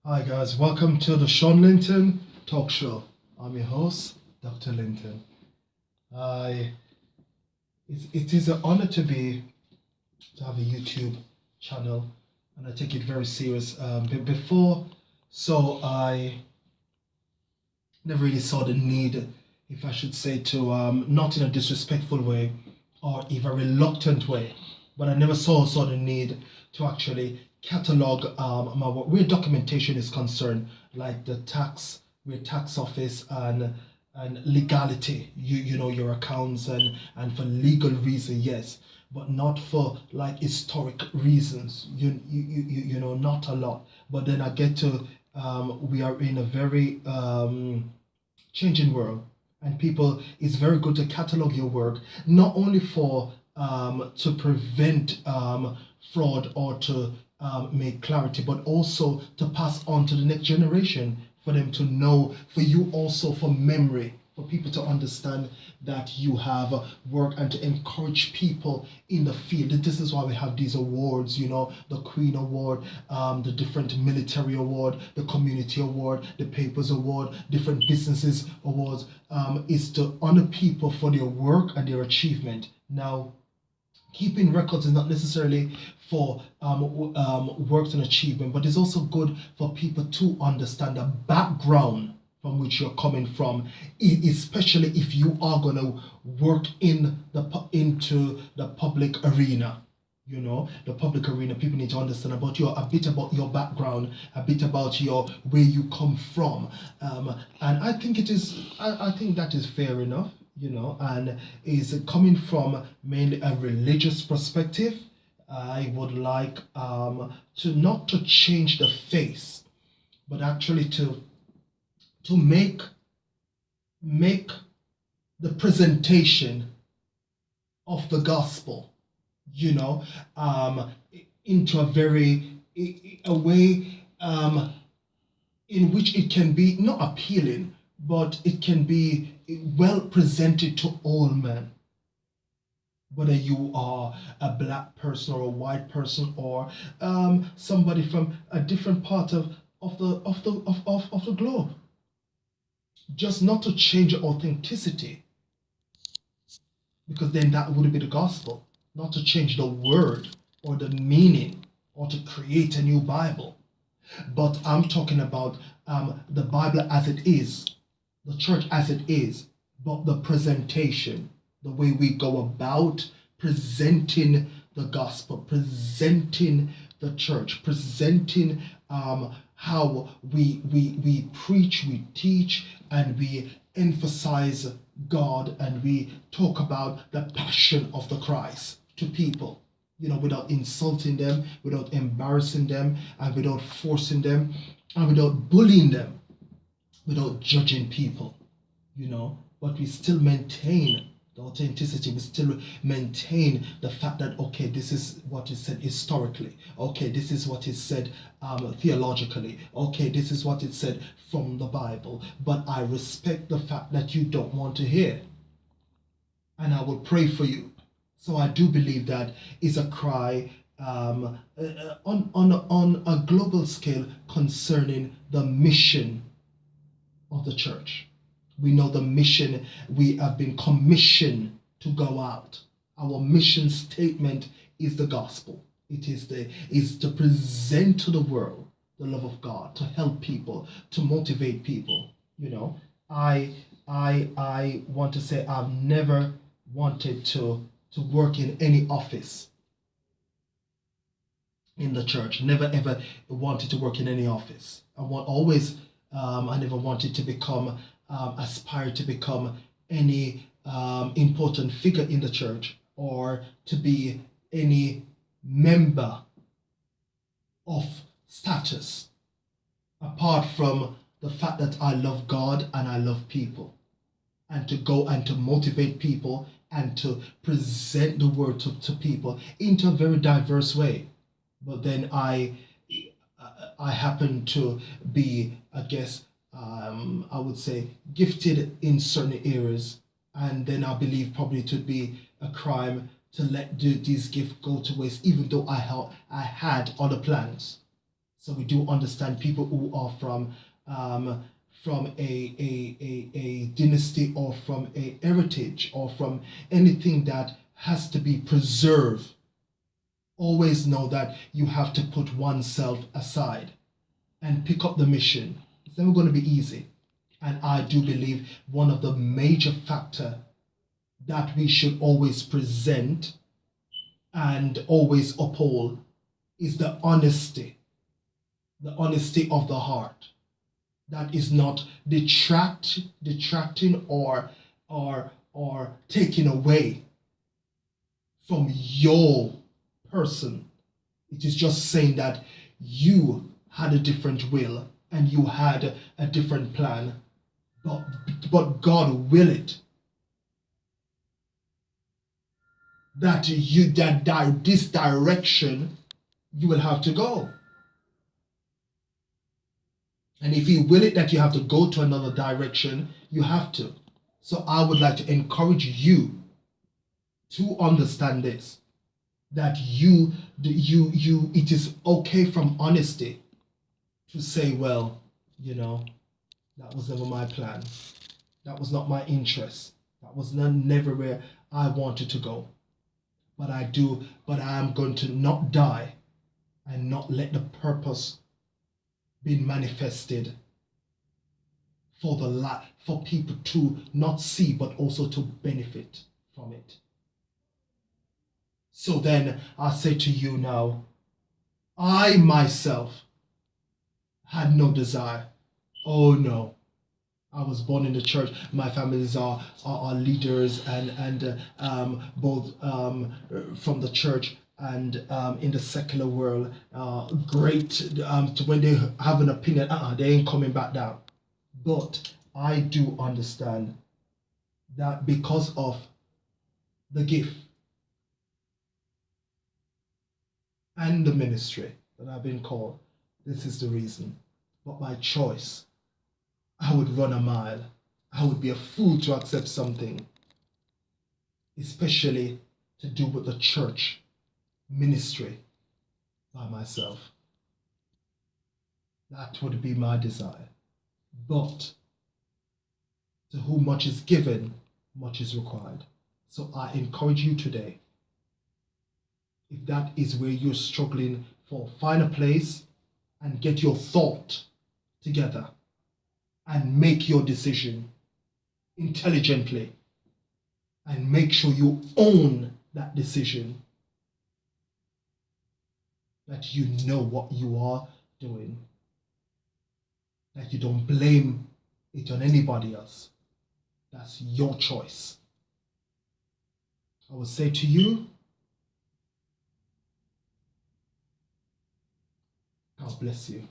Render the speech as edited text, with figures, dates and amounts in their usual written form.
Hi guys, welcome to the Shawn Linton talk show. I'm your host, Dr. Linton. I it is an honor to have a YouTube channel, and I take it very serious. Before, so I never really saw the need, if I should say, to not in a disrespectful way or even a reluctant way, but I never saw the need to actually catalog my work where documentation is concerned, like the tax, where tax office and legality, you know your accounts and for legal reason, yes, but not for like historic reasons. You know, not a lot. But then I get to we are in a very changing world, and people, it's very good to catalog your work, not only for to prevent fraud or to make clarity, but also to pass on to the next generation, for them to know, for you also, for memory, for people to understand that you have work, and to encourage people in the field. This is why we have these awards, you know, the Queen Award, the different military award, the community award, the papers award, different businesses awards, is to honor people for their work and their achievement. Now, keeping records is not necessarily for works and achievement, but it's also good for people to understand the background from which you're coming from, especially if you are going to work into the public arena. You know, the public arena, people need to understand about a bit about your background, a bit about your where you come from, and I think I think that is fair enough, you know, and is coming from mainly a religious perspective. I would like to not to change the face, but actually to make the presentation of the gospel, you know, into a way in which it can be not appealing, but it can be well presented to all men, whether you are a black person or a white person, or somebody from a different part of the globe. Just not to change your authenticity, because then that would be the gospel. Not to change the word or the meaning or to create a new Bible. But I'm talking about the Bible as it is, the church as it is, but the presentation, the way we go about presenting the gospel, presenting the church, presenting how we preach, we teach, and we emphasize God, and we talk about the passion of the Christ to people, you know, without insulting them, without embarrassing them, and without forcing them, and without bullying them, without judging people, you know, but we still maintain the authenticity. We still maintain the fact that, okay, this is what is said historically. Okay, this is what is said theologically. Okay, this is what is said from the Bible. But I respect the fact that you don't want to hear, and I will pray for you. So I do believe that is a cry on a global scale concerning the mission of the church. We know the mission. We have been commissioned to go out. Our mission statement is the gospel. It is to present to the world the love of God, to help people, to motivate people. You know, I want to say I've never wanted to work in any office in the church. Never ever wanted to work in any office. I never wanted to become aspire to become any important figure in the church, or to be any member of status, apart from the fact that I love God and I love people, and to go and to motivate people and to present the word to people into a very diverse way. But then I happen to be, I guess, I would say, gifted in certain areas, and then I believe probably it would be a crime to let these gifts go to waste, even though I had other plans. So we do understand people who are from a dynasty or from a heritage or from anything that has to be preserved. Always know that you have to put oneself aside and pick up the mission. It's never going to be easy. And I do believe one of the major factors that we should always present and always uphold is the honesty of the heart. That is not detracting or taking away from your person. It is just saying that you had a different will and you had a different plan, but God will it that this direction you will have to go. And if He will it that you have to go to another direction, you have to. So I would like to encourage you to understand this, that it is okay from honesty to say, well, that was never my plan. That was not my interest. That was never where I wanted to go. But I am going to not die and not let the purpose be manifested for people to not see, but also to benefit from it. So then I say to you now, I myself had no desire. Oh no. I was born in the church. My families are leaders and both from the church and in the secular world. Great to when they have an opinion, they ain't coming back down. But I do understand that because of the gift and the ministry that I've been called, this is the reason. But by choice, I would run a mile. I would be a fool to accept something, especially to do with the church ministry by myself. That would be my desire. But to whom much is given, much is required. So I encourage you today, if that is where you're struggling for, find a place and get your thought together and make your decision intelligently and make sure you own that decision, that you know what you are doing, that you don't blame it on anybody else. That's your choice. I would say to you, God bless you.